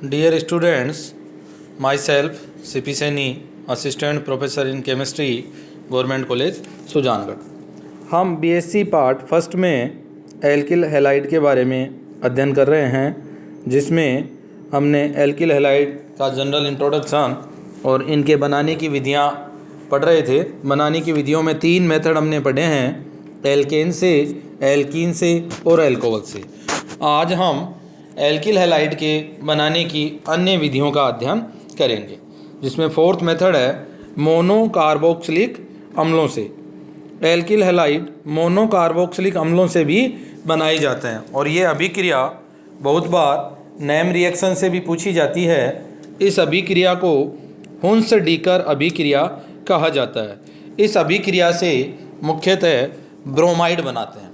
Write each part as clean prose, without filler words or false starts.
Dear students, myself CP Saini, Assistant Professor in Chemistry, Government College, Sujangarh. हम BSc part first में alkyl halide के बारे में अध्ययन कर रहे हैं, जिसमें हमने एल्किल हैलाइड का जनरल इंट्रोडक्शन और इनके बनाने की विधियां पढ़ रहे थे। बनाने की विधियों में 3 मेथड हमने पढ़े हैं, एल्केन से, एल्कीन से और एल्कोहल से। आज हम एल्किल हैलाइड के बनाने की अन्य विधियों का अध्ययन करेंगे, जिसमें 4th मेथड है मोनोकार्बोक्सिलिक अम्लों से। एल्किल हैलाइड मोनोकार्बोक्सिलिक अम्लों से भी बनाई जाते हैं और ये अभिक्रिया बहुत बार नेम रिएक्शन से भी पूछी जाती है। इस अभिक्रिया को हुन्स-डीकर अभिक्रिया कहा जाता है। इस अभिक्रिया से मुख्यतः ब्रोमाइड बनाते हैं।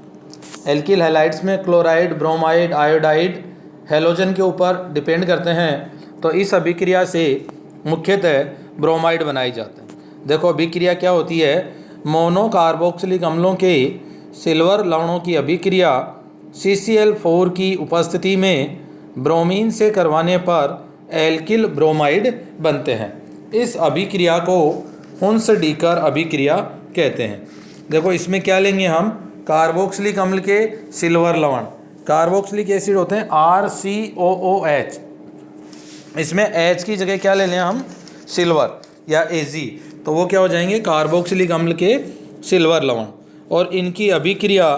एल्किल हैलाइड्स में क्लोराइड, ब्रोमाइड, आयोडाइड हैलोजन के ऊपर डिपेंड करते हैं, तो इस अभिक्रिया से मुख्यतः ब्रोमाइड बनाए जाते हैं। देखो अभिक्रिया क्या होती है। मोनोकार्बोक्सिलिक अम्लों के सिल्वर लवणों की अभिक्रिया CCl4 की उपस्थिति में ब्रोमीन से करवाने पर एल्किल ब्रोमाइड बनते हैं। इस अभिक्रिया को हुन्स-डीकर अभिक्रिया कहते हैं। देखो इसमें क्या लेंगे हम, कार्बोक्सिलिक अम्ल के सिल्वर लवण, कार्बोक्सिलिक एसिड होते हैं RCOOH, इसमें H की जगह क्या ले लें हम, सिल्वर या Ag, तो वो क्या हो जाएंगे, कार्बोक्सिलिक अम्ल के सिल्वर लवण। और इनकी अभिक्रिया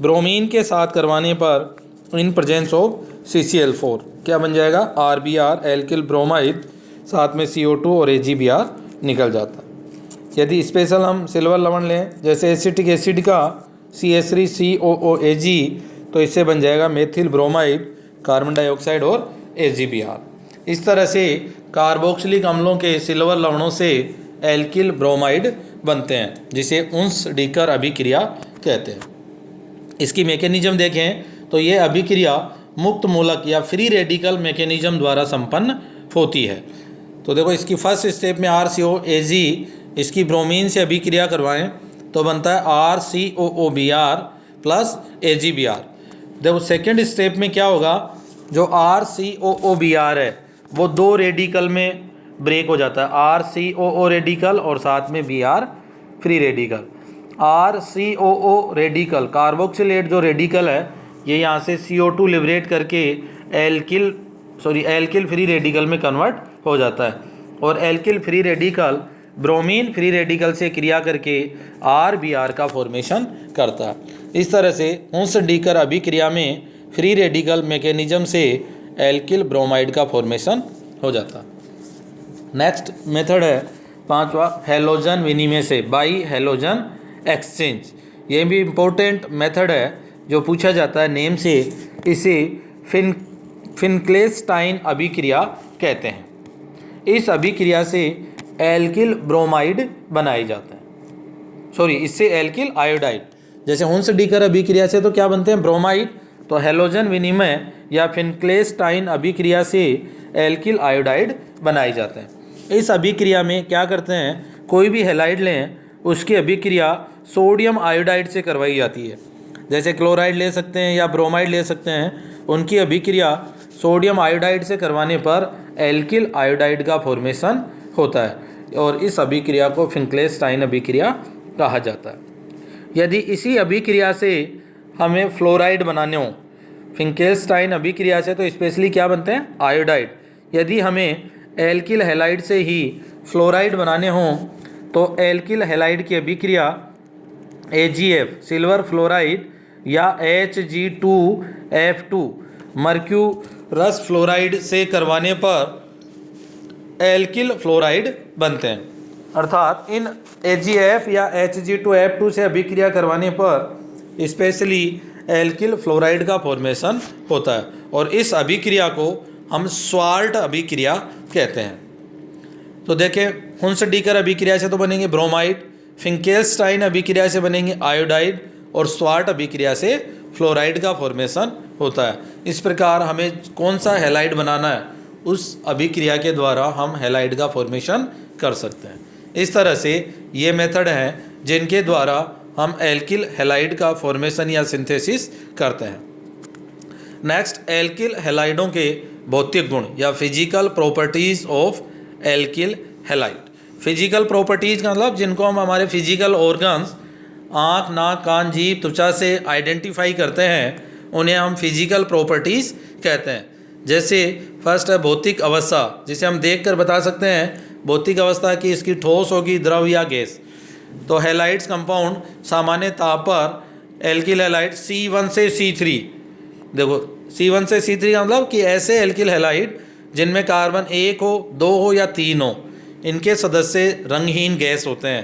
ब्रोमीन के साथ करवाने पर इन प्रेजेंस ऑफ CCl4 क्या बन जाएगा, RBr एल्किल ब्रोमाइड, साथ में CO2 और AgBr निकल जाता है। यदि स्पेशल हम सिल्वर लवण लें, जैसे एसिटिक एसिड का CH3COOAg, तो इससे बन जाएगा मेथिल ब्रोमाइड, कार्बन डाइऑक्साइड और AgBr। इस तरह से कार्बोक्सिलिक अम्लों के सिल्वर लवणों से एल्किल ब्रोमाइड बनते हैं, जिसे हुन्स-डीकर अभिक्रिया कहते हैं। इसकी मैकेनिज्म देखें तो ये अभिक्रिया मुक्त मूलक या फ्री रेडिकल मैकेनिज्म द्वारा संपन्न होती है। तो देखो इसकी फर्स्ट स्टेप में RCOAg, इसकी ब्रोमीन से अभिक्रिया करवाएं तो बनता है RCOOBr प्लस AgBr। देखो सेकेंड स्टेप में क्या होगा, जो RCOOBr है वो 2 रेडिकल में ब्रेक हो जाता है, RCOO रेडिकल और साथ में Br free radical. RCOO radical carboxylate जो रेडिकल है, ये यहाँ से CO2 लिबरेट करके एल्किल फ्री रेडिकल में कन्वर्ट हो जाता है, और alkyl free radical bromine free radical से क्रिया करके RBr का फॉर्मेशन करता है। इस तरह से हुन्स-डीकर अभिक्रिया में फ्री रेडिकल मैकेनिज्म से एल्किल ब्रोमाइड का फॉर्मेशन हो जाता है। नेक्स्ट मेथड है 5वां हैलोजन विनिमय से, बाई हैलोजन एक्सचेंज। ये भी इम्पोर्टेंट मेथड है जो पूछा जाता है नेम से। इसे फिनक्लेस्टाइन अभिक्रिया कहते हैं। इस अभिक्रिया से एल्किल ब्रोमाइड बनाए जाते हैं, इससे एल्किल आयोडाइड। जैसे हुन्स-डीकर अभिक्रिया से तो क्या बनते हैं, ब्रोमाइड, तो हैलोजन विनिमय या फिनक्लेस्टाइन अभिक्रिया से एल्किल आयोडाइड बनाए जाते हैं। इस अभिक्रिया में क्या करते हैं, कोई भी हैलाइड लें उसकी अभिक्रिया सोडियम आयोडाइड से करवाई जाती है। जैसे क्लोराइड ले सकते हैं या ब्रोमाइड ले सकते हैं, उनकी अभिक्रिया सोडियम आयोडाइड से करवाने पर एल्किल आयोडाइड का फॉर्मेशन होता है, और इस अभिक्रिया को फिनक्लेस्टाइन अभिक्रिया कहा जाता है। यदि इसी अभिक्रिया से हमें फ्लोराइड बनाने हो, फिनक्लेस्टाइन अभिक्रिया से, तो स्पेशली क्या बनते हैं, आयोडाइड। यदि हमें एल्किल हैलाइड से ही फ्लोराइड बनाने हों तो एल्किल हैलाइड की अभिक्रिया AgF सिल्वर फ्लोराइड या Hg2F2 मर्क्यूरस फ्लोराइड से करवाने पर एल्किल फ्लोराइड बनते हैं। अर्थात इन AgF या Hg2F2 से अभिक्रिया करवाने पर स्पेशली एल्किल फ्लोराइड का फॉर्मेशन होता है, और इस अभिक्रिया को हम स्वार्ट अभिक्रिया कहते हैं। तो देखें, हुन्स-डीकर अभिक्रिया से तो बनेंगे ब्रोमाइड, फिनक्लेस्टाइन अभिक्रिया से बनेंगे आयोडाइड, और स्वार्ट अभिक्रिया से फ्लोराइड का फॉर्मेशन होता है। इस प्रकार हमें कौन सा हैलाइड बनाना है, उस अभिक्रिया के द्वारा हम हैलाइड का फॉर्मेशन कर सकते हैं। इस तरह से ये मेथड हैं जिनके द्वारा हम एल्किल हैलाइड का फॉर्मेशन या सिंथेसिस करते हैं। नेक्स्ट, एल्किल हैलाइडों के भौतिक गुण या physical properties of alkyl halide. Physical properties का मतलब जिनको हम हमारे फिजिकल ऑर्गन्स आँख, नाक, कान, जीभ, त्वचा से आइडेंटिफाई करते हैं, उन्हें हम फिजिकल प्रॉपर्टीज़ कहते हैं। जैसे फर्स्ट है भौतिक अवस्था, जिसे हम देख कर बता सकते हैं भौतिक अवस्था की इसकी ठोस होगी, द्रव या गैस। तो हैलाइड्स कंपाउंड सामान्य ताप पर एल्किल हैलाइड C1 से C3, देखो C1 से C3 का मतलब कि ऐसे एल्किल हैलाइड जिनमें कार्बन 1 हो, 2 हो या 3 हो, इनके सदस्य रंगहीन गैस होते हैं।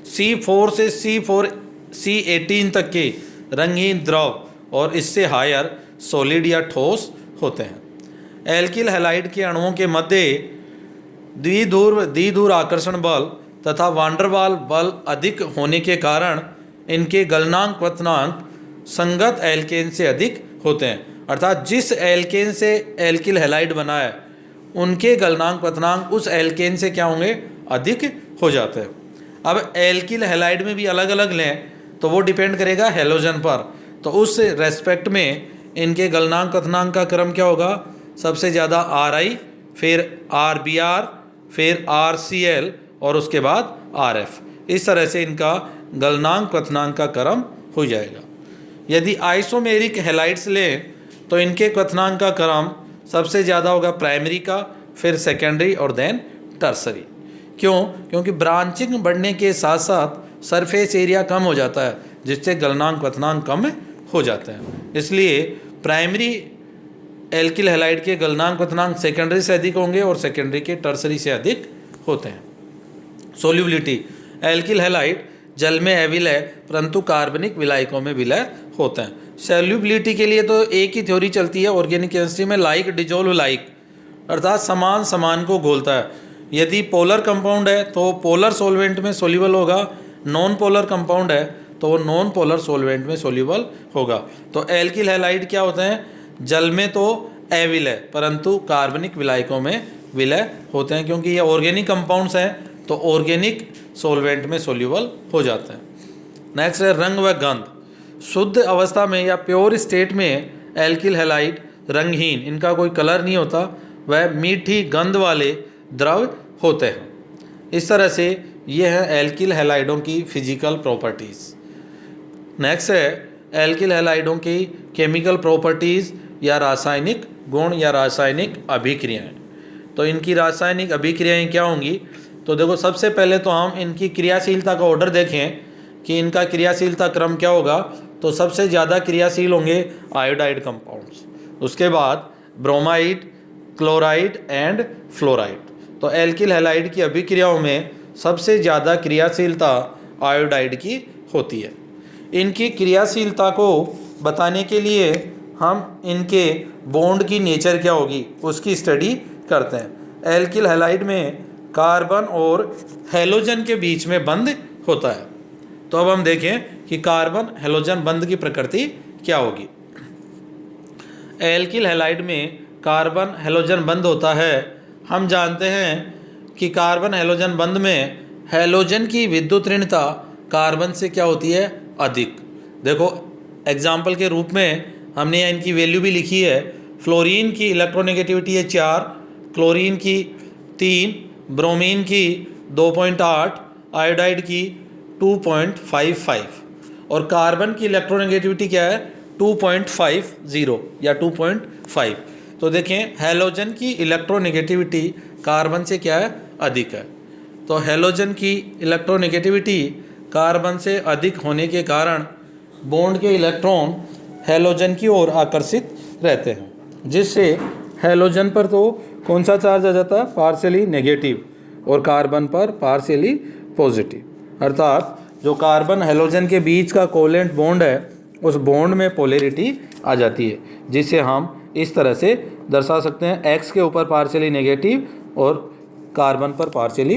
C4 से C18 तक के रंगहीन द्रव और इससे हायर सॉलिड या ठोस होते हैं। एल्किल हैलाइड के अणुओं के मध्य द्विध्रुव आकर्षण बल तथा वांडरवाल बल अधिक होने के कारण इनके गलनांक क्वथनांक संगत एल्केन से अधिक होते हैं। अर्थात जिस एल्केन से एल्किल हैलाइड बना है उनके गलनांक क्वथनांक उस एल्केन से क्या होंगे, अधिक हो जाते हैं। अब एल्किल हैलाइड में भी अलग अलग लें तो वो डिपेंड करेगा हैलोजन पर, तो उस रेस्पेक्ट में इनके गलनांक क्वथनांक का क्रम क्या होगा, सबसे ज़्यादा RI, फिर RBr, फिर RCl और उसके बाद RF। इस तरह से इनका गलनांक क्वथनांक का क्रम हो जाएगा। यदि आइसोमेरिक हैलाइड्स लें तो इनके क्वथनांक का क्रम सबसे ज़्यादा होगा प्राइमरी का, फिर सेकेंडरी और देन टर्सरी। क्यों? क्योंकि ब्रांचिंग बढ़ने के साथ साथ सरफेस एरिया कम हो जाता है, जिससे गलनांक क्वथनांक कम हो जाते हैं। इसलिए प्राइमरी एल्किल हैलाइड के गलनांक क्वथनांक सेकेंडरी से अधिक होंगे और सेकेंडरी के टर्सरी से अधिक होते हैं। सोल्यूबिलिटी, एल्किल हैलाइड जल में अविलय परंतु कार्बनिक विलायकों में विलय होते हैं। सोल्यूबिलिटी के लिए तो एक ही थ्योरी चलती है ऑर्गेनिक केमिस्ट्री में, लाइक डिजोल्व लाइक, अर्थात समान समान को घोलता है। यदि पोलर कंपाउंड है तो पोलर सॉल्वेंट में सोल्यूबल होगा, नॉन पोलर कंपाउंड है तो वो नॉन पोलर सॉल्वेंट में सोल्यूबल होगा। तो एल्किल हैलाइड क्या होते हैं, जल में तो अविलय परंतु कार्बनिक विलायकों में विलय होते हैं, क्योंकि ये ऑर्गेनिक कंपाउंड्स हैं तो ऑर्गेनिक सॉल्वेंट में सोल्यूबल हो जाते हैं। नेक्स्ट है रंग व गंध। शुद्ध अवस्था में या प्योर स्टेट में एल्किल हैलाइड रंगहीन, इनका कोई कलर नहीं होता, वह मीठी गंध वाले द्रव होते हैं। इस तरह से ये हैं एल्किल हैलाइडों की फिजिकल प्रॉपर्टीज़। नेक्स्ट है एल्किल हैलाइडों की केमिकल प्रॉपर्टीज़ या रासायनिक गुण या रासायनिक अभिक्रियाएं। तो इनकी रासायनिक अभिक्रियाएं क्या होंगी, तो देखो सबसे पहले तो हम इनकी क्रियाशीलता का ऑर्डर देखें कि इनका क्रियाशीलता क्रम क्या होगा। तो सबसे ज़्यादा क्रियाशील होंगे आयोडाइड कंपाउंड्स, उसके बाद ब्रोमाइड, क्लोराइड एंड फ्लोराइड। तो एल्किल हैलाइड की अभिक्रियाओं में सबसे ज़्यादा क्रियाशीलता आयोडाइड की होती है। इनकी क्रियाशीलता को बताने के लिए हम इनके बॉन्ड की नेचर क्या होगी उसकी स्टडी करते हैं। एल्किल हैलाइड में कार्बन और हैलोजन के बीच में बंध होता है। तो अब हम देखें कि कार्बन हैलोजन बंध की प्रकृति क्या होगी। एल्किल हैलाइड में कार्बन हैलोजन बंध होता है। हम जानते हैं कि कार्बन हैलोजन बंध में हैलोजन की विद्युत ऋणता कार्बन से क्या होती है, अधिक। देखो एग्जाम्पल के रूप में हमने यहाँ इनकी वैल्यू भी लिखी है। फ्लोरीन की इलेक्ट्रोनेगेटिविटी है 4, क्लोरीन की 3, ब्रोमीन की 2.8, आयोडाइड की 2.55 और कार्बन की इलेक्ट्रोनेगेटिविटी क्या है 2.50 या 2.5। तो देखें हैलोजन की इलेक्ट्रोनेगेटिविटी कार्बन से क्या है, अधिक है। तो हैलोजन की इलेक्ट्रोनेगेटिविटी कार्बन से अधिक होने के कारण बॉन्ड के इलेक्ट्रॉन हैलोजन की ओर आकर्षित रहते हैं, जिससे हैलोजन पर तो कौन सा चार्ज आ जाता है, पार्शियली नेगेटिव, और कार्बन पर पार्शियली पॉजिटिव। अर्थात जो कार्बन हैलोजन के बीच का कोवेलेंट बॉन्ड है उस बॉन्ड में पोलैरिटी आ जाती है, जिसे हम इस तरह से दर्शा सकते हैं, X के ऊपर पार्शियली नेगेटिव और कार्बन पर पार्शियली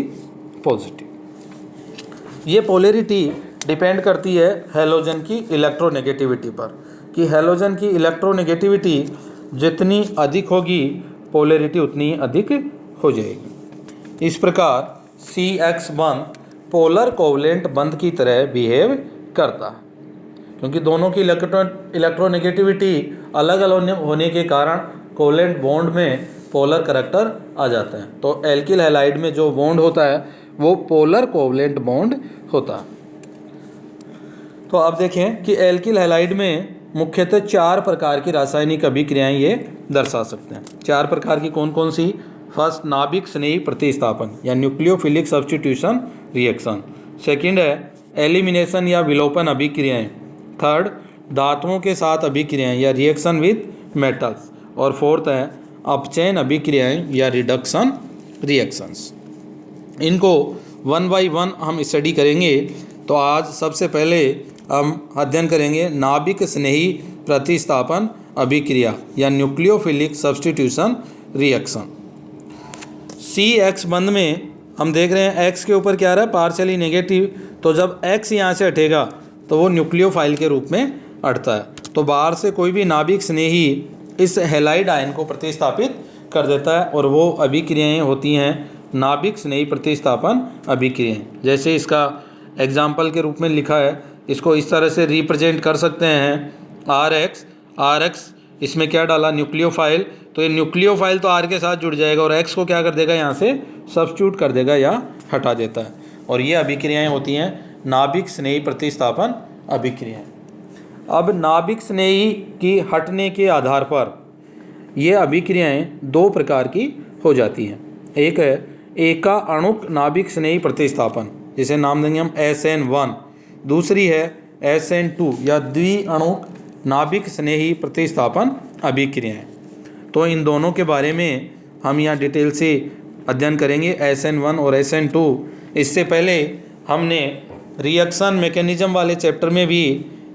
पॉजिटिव। ये पोलैरिटी डिपेंड करती है हैलोजन की इलेक्ट्रोनेगेटिविटी पर, कि हैलोजन की इलेक्ट्रोनेगेटिविटी जितनी अधिक होगी पोलैरिटी उतनी अधिक हो जाएगी। इस प्रकार CX बंध पोलर कोवलेंट बंध की तरह बिहेव करता है, क्योंकि दोनों की इलेक्ट्रोनेगेटिविटी अलग अलग होने के कारण कोवलेंट बॉन्ड में पोलर करैक्टर आ जाते हैं। तो एल्किल हैलाइड में जो बॉन्ड होता है वो पोलर कोवलेंट बॉन्ड होता है। तो अब देखें कि एल्किल हैलाइड में मुख्यतः 4 प्रकार की रासायनिक अभिक्रियाएं ये दर्शा सकते हैं। 4 प्रकार की कौन कौन सी? फर्स्ट, नाभिक स्नेही प्रतिस्थापन या न्यूक्लियोफिलिक सब्स्टिट्यूशन रिएक्शन। सेकंड है एलिमिनेशन या विलोपन अभिक्रियाएं। थर्ड, धातुओं के साथ अभिक्रियाएं या रिएक्शन विथ मेटल्स। और फोर्थ है अपचयन अभिक्रियाएं या रिडक्शन रिएक्शंस। इनको 1 बाय 1 हम स्टडी करेंगे। तो आज सबसे पहले हम अध्ययन करेंगे नाभिक स्नेही प्रतिस्थापन अभिक्रिया या न्यूक्लियोफिलिक सब्स्टिट्यूशन रिएक्शन। CX बंद में हम देख रहे हैं X के ऊपर क्या आ रहा है? Partially negative. तो जब X यहाँ से हटेगा तो वो न्यूक्लियोफाइल के रूप में हटता है। तो बाहर से कोई भी नाभिक स्नेही इस हैलाइड आयन को प्रतिस्थापित कर देता है और वो अभिक्रियाएं होती हैं नाभिक स्नेही प्रतिस्थापन अभिक्रियाएं। जैसे इसका एग्जाम्पल के रूप में लिखा है, इसको इस तरह से रिप्रेजेंट कर सकते हैं RX इसमें क्या डाला? न्यूक्लियोफाइल। तो ये न्यूक्लियोफाइल तो R के साथ जुड़ जाएगा और X को क्या कर देगा? यहाँ से सब्स्टिट्यूट कर देगा या हटा देता है। और ये अभिक्रियाएं होती हैं नाभिक स्नेही प्रतिस्थापन अभिक्रियाएं। अब नाभिक स्नेही की हटने के आधार पर ये अभिक्रियाएं 2 प्रकार की हो जाती हैं। एक है एका अणुक नाभिक स्नेही प्रतिस्थापन, जिसे नाम देंगे हम SN1। दूसरी है SN2 या द्विअणुक नाभिक स्नेही प्रतिस्थापन अभिक्रियाएं। तो इन दोनों के बारे में हम यहाँ डिटेल से अध्ययन करेंगे, SN1 और SN2। इससे पहले हमने रिएक्शन मैकेनिज्म वाले चैप्टर में भी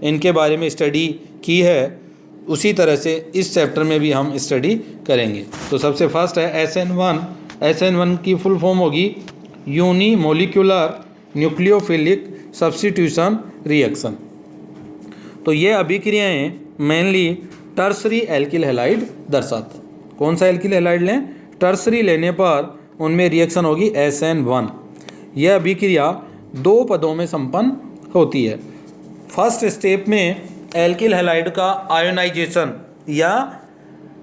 इनके बारे में स्टडी की है, उसी तरह से इस चैप्टर में भी हम स्टडी करेंगे। तो सबसे फर्स्ट है SN1 की फुल फॉर्म होगी unimolecular nucleophilic substitution reaction. तो ये अभिक्रियाएं मेनली टर्सरी एल्किल हैलाइड दर्शाते हैं। कौन सा एल्किल हैलाइड लें? टर्सरी लेने पर उनमें रिएक्शन होगी SN1। यह अभिक्रिया 2 पदों में संपन्न होती है। फर्स्ट स्टेप में एल्किल हैलाइड का आयोनाइजेशन या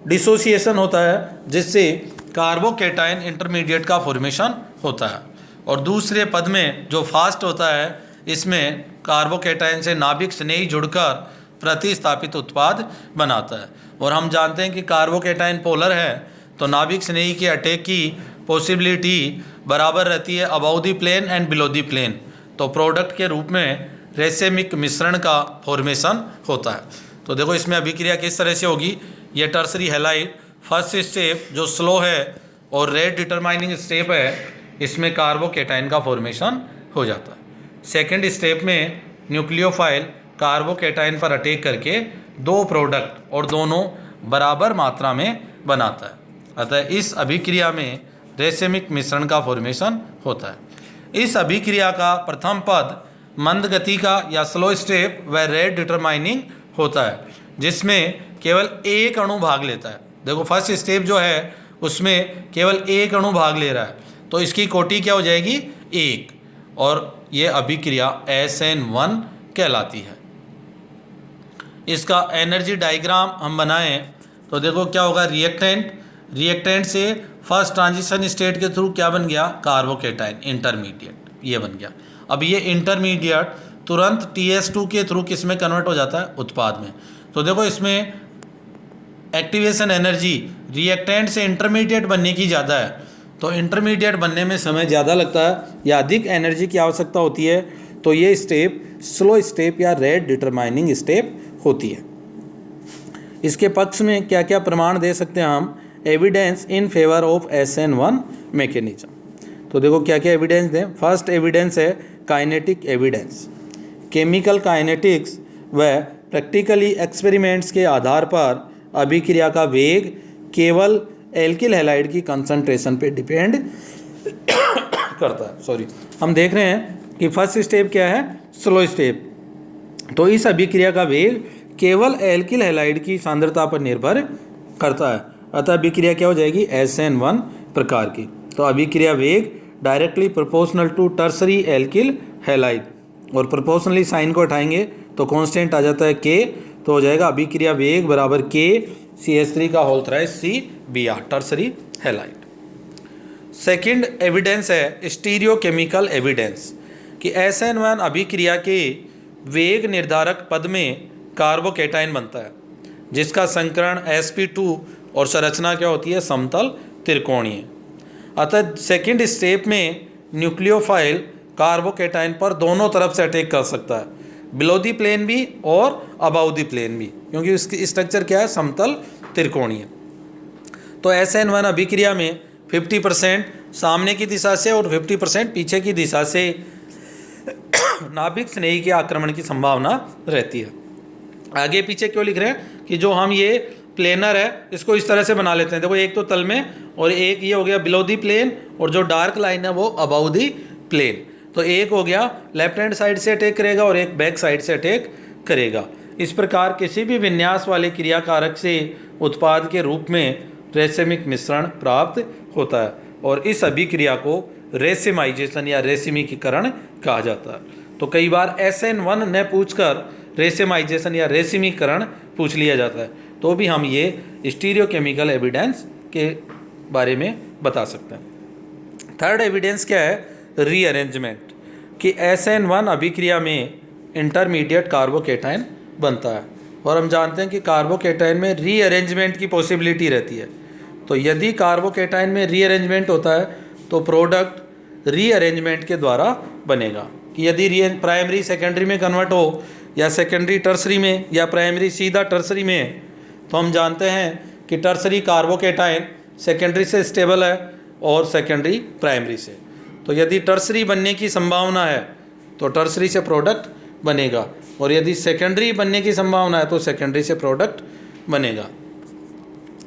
डिसोसिएशन होता है, जिससे कार्बोकेटाइन इंटरमीडिएट का फॉर्मेशन होता है। और दूसरे पद में जो फास्ट होता है, इसमें कार्बोकेटाइन से नाभिक स्नेही जुड़कर प्रतिस्थापित उत्पाद बनाता है। और हम जानते हैं कि कार्बोकेटाइन पोलर है, तो नाभिक स्नेही के अटैक की पॉसिबिलिटी बराबर रहती है above the plane and below the plane. तो प्रोडक्ट के रूप में रेसेमिक मिश्रण का फॉर्मेशन होता है। तो देखो इसमें अभिक्रिया किस तरह से होगी। ये टर्सरी हैलाइड फर्स्ट स्टेप जो स्लो है और रेट डिटरमाइनिंग स्टेप है, इसमें कार्बोकेटाइन का फॉर्मेशन हो जाता है। सेकेंड स्टेप में न्यूक्लियोफाइल कार्बोकेटाइन पर अटैक करके 2 प्रोडक्ट और दोनों बराबर मात्रा में बनाता है। अतः इस अभिक्रिया में रेसेमिक मिश्रण का फॉर्मेशन होता है। इस अभिक्रिया का प्रथम पद मंद गति का या स्लो स्टेप व रेट डिटरमाइनिंग होता है, जिसमें केवल एक अणु भाग लेता है। देखो फर्स्ट स्टेप जो है उसमें केवल एक अणु भाग ले रहा है, तो इसकी कोटि क्या हो जाएगी? 1। और ये अभिक्रिया SN1 कहलाती है। इसका एनर्जी डायग्राम हम बनाएं तो देखो क्या होगा। रिएक्टेंट से फर्स्ट ट्रांजिशन स्टेट के थ्रू क्या बन गया? कार्बोकेटाइन इंटरमीडिएट, ये बन गया। अब ये इंटरमीडिएट तुरंत TS2 के थ्रू किस में कन्वर्ट हो जाता है? उत्पाद में। तो देखो इसमें एक्टिवेशन एनर्जी रिएक्टेंट से इंटरमीडिएट बनने की ज़्यादा है, तो इंटरमीडिएट बनने में समय ज़्यादा लगता है या अधिक एनर्जी की आवश्यकता होती है। तो ये स्टेप स्लो स्टेप या रेट डिटरमाइनिंग स्टेप होती है। इसके पक्ष में क्या क्या प्रमाण दे सकते हैं हम? Evidence in favour of SN1 mechanism. तो देखो क्या क्या एविडेंस दें। फर्स्ट एविडेंस है काइनेटिक एविडेंस। केमिकल काइनेटिक्स व प्रैक्टिकली एक्सपेरिमेंट्स के आधार पर अभिक्रिया का वेग केवल एल्किल हैलाइड की कंसंट्रेशन पे डिपेंड करता है। हम देख रहे हैं कि फर्स्ट स्टेप क्या है? Slow step. तो इस अभिक्रिया का वेग केवल एल्किल हैलाइड की सांद्रता पर निर्भर करता है। अतः अभिक्रिया क्या हो जाएगी? SN1 प्रकार की। तो अभिक्रिया वेग directly proportional to tertiary alkyl halide, और प्रोपोर्शनली साइन को हटाएंगे तो कांस्टेंट आ जाता है K। तो हो जाएगा अभिक्रिया वेग बराबर K CH3 का whole thrice CBr, tertiary halide. Second evidence है स्टीरियोकेमिकल एविडेंस कि SN1 अभिक्रिया के वेग निर्धारक पद में कार्बोकेटाइन बनता है जिसका संकरण sp2 और संरचना क्या होती है, समतल त्रिकोणीय। अतः सेकंड स्टेप में न्यूक्लियोफाइल कार्बोकेटाइन पर दोनों तरफ से अटैक कर सकता है, बिलो दी प्लेन भी और अबाउ दी प्लेन भी, क्योंकि उसकी स्ट्रक्चर क्या है, समतल त्रिकोणीय। तो SN1 अभिक्रिया में 50% सामने की दिशा से और 50% पीछे की दिशा से नाभिक स्नेही के आक्रमण की संभावना रहती है। आगे पीछे क्यों लिख रहे हैं कि जो हम ये प्लेनर है इसको इस तरह से बना लेते हैं। देखो एक तो तल में और एक ये हो गया बिलो दी प्लेन और जो डार्क लाइन है वो अबाउ दी प्लेन। तो एक हो गया लेफ्ट हैंड साइड से अटैक करेगा और एक बैक साइड से अटैक करेगा। इस प्रकार किसी भी विन्यास वाले क्रियाकारक से उत्पाद के रूप में रेसिमिक मिश्रण प्राप्त होता है और इस अभिक्रिया को रेसिमाइजेशन या रेसिमिकीकरण कहा जाता है। तो कई बार SN1 न पूछकर रेसिमाइजेशन या रेसिमीकरण पूछ लिया जाता है, तो भी हम ये स्टीरियोकेमिकल एविडेंस के बारे में बता सकते हैं। थर्ड एविडेंस क्या है, रीअरेंजमेंट, कि SN1 अभिक्रिया में इंटरमीडिएट कार्बोकेटाइन बनता है और हम जानते हैं कि कार्बोकेटाइन में रीअरेंजमेंट की पॉसिबिलिटी रहती है। तो यदि कार्बोकेटाइन में रीअरेंजमेंट होता है तो प्रोडक्ट रीअरेंजमेंट के द्वारा बनेगा। कि यदि प्राइमरी सेकेंडरी में कन्वर्ट हो या सेकेंडरी टर्सरी में या प्राइमरी सीधा टर्सरी में, तो हम जानते हैं कि टर्सरी कार्बोकेटाइन सेकेंडरी से स्टेबल है और सेकेंडरी प्राइमरी से। तो यदि टर्सरी बनने की संभावना है तो टर्सरी से प्रोडक्ट बनेगा और यदि सेकेंडरी बनने की संभावना है तो सेकेंडरी से प्रोडक्ट बनेगा।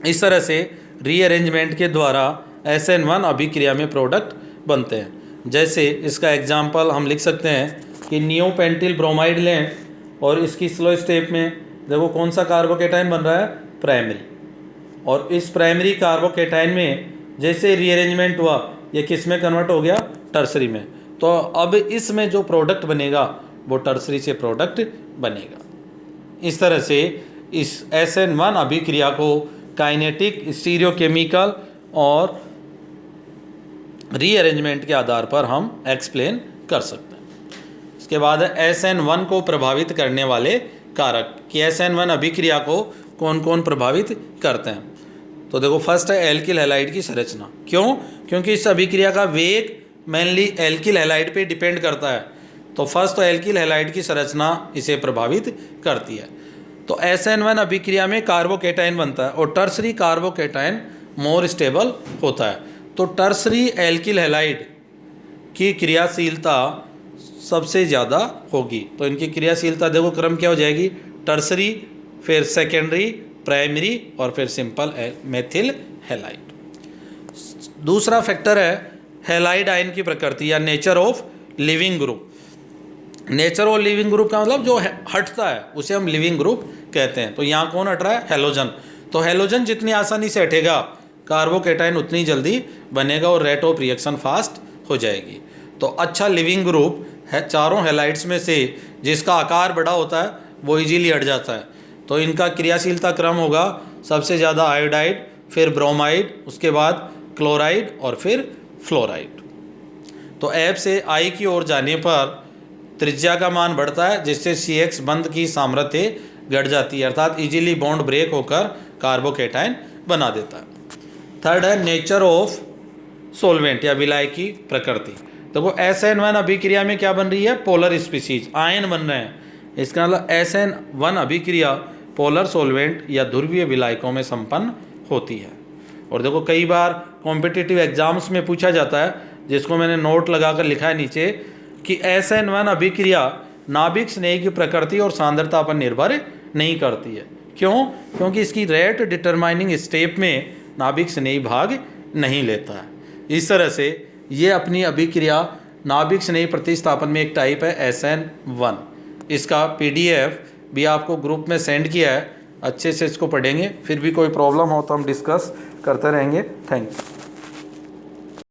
इस तरह से रीअरेंजमेंट के द्वारा SN1 अभिक्रिया में प्रोडक्ट बनते हैं। जैसे इसका एग्जाम्पल हम लिख सकते हैं कि नियोपेंटिल ब्रोमाइड लें और इसकी स्लो स्टेप में देखो कौन सा कार्बोकेटाइन बन रहा है, प्राइमरी, और इस प्राइमरी कार्बोकेटाइन में जैसे रीअरेंजमेंट हुआ ये किस में कन्वर्ट हो गया, टर्सरी में। तो अब इसमें जो प्रोडक्ट बनेगा वो टर्सरी से प्रोडक्ट बनेगा। इस तरह से इस SN1 अभिक्रिया को काइनेटिक, स्टीरियोकेमिकल और रीअरेंजमेंट के आधार पर हम एक्सप्लेन कर सकते हैं। इसके बाद SN1 को प्रभावित करने वाले कारक कि SN1 अभिक्रिया को कौन कौन प्रभावित करते हैं। तो देखो फर्स्ट है एल्किल हैलाइड की संरचना। क्यों? क्योंकि इस अभिक्रिया का वेग मेनली एल्किल हैलाइड पे डिपेंड करता है। तो फर्स्ट तो एल्किल हैलाइड की संरचना इसे प्रभावित करती है। तो SN1 अभिक्रिया में कार्बोकेटाइन बनता है और टर्सरी कार्बोकेटाइन मोर स्टेबल होता है। तो टर्सरी एल्किल हैलाइड की क्रियाशीलता सबसे ज़्यादा होगी। तो इनकी क्रियाशीलता देखो क्रम क्या हो जाएगी, टर्सरी, फिर सेकेंडरी, प्राइमरी और फिर सिंपल मेथिल हैलाइड। दूसरा फैक्टर है हैलाइड आयन की प्रकृति या nature of leaving group. Nature of leaving group का मतलब जो हटता है उसे हम लिविंग ग्रुप कहते हैं। तो यहाँ कौन हट रहा है, हैलोजन। तो हैलोजन जितनी आसानी से हटेगा कार्बोकेटाइन उतनी जल्दी बनेगा और रेट ऑफ रिएक्शन फास्ट हो जाएगी। तो अच्छा लिविंग ग्रुप है चारों हैलाइड्स में से जिसका आकार बड़ा होता है वो इजीली हट जाता है। तो इनका क्रियाशीलता क्रम होगा सबसे ज़्यादा आयोडाइड, फिर ब्रोमाइड, उसके बाद क्लोराइड और फिर फ्लोराइड। तो एफ से आई की ओर जाने पर त्रिज्या का मान बढ़ता है जिससे CX बंध की सामर्थ्य घट जाती है, अर्थात इजीली बॉन्ड ब्रेक होकर कार्बोकेटाइन बना देता है। थर्ड है नेचर ऑफ सोलवेंट या विलाय की प्रकृति। देखो SN1 अभिक्रिया में क्या बन रही है, पोलर स्पीसीज, आयन बन रहे हैं। इसका मतलब SN1 अभिक्रिया पोलर सोलवेंट या ध्रुवीय विलायकों में संपन्न होती है। और देखो कई बार कॉम्पिटिटिव एग्जाम्स में पूछा जाता है, जिसको मैंने नोट लगाकर लिखा है नीचे, कि SN1 अभिक्रिया नाभिक स्नेह की प्रकृति और सांद्रता पर निर्भर नहीं करती है। क्यों? क्योंकि इसकी रेट डिटरमाइनिंग स्टेप में नाभिक स्नेही भाग नहीं लेता है। इस तरह से ये अपनी अभिक्रिया नाभिक स्नेही प्रतिस्थापन में एक टाइप है SN1। इसका PDF भी आपको ग्रुप में सेंड किया है, अच्छे से इसको पढ़ेंगे। फिर भी कोई प्रॉब्लम हो तो हम डिस्कस करते रहेंगे। Thank you.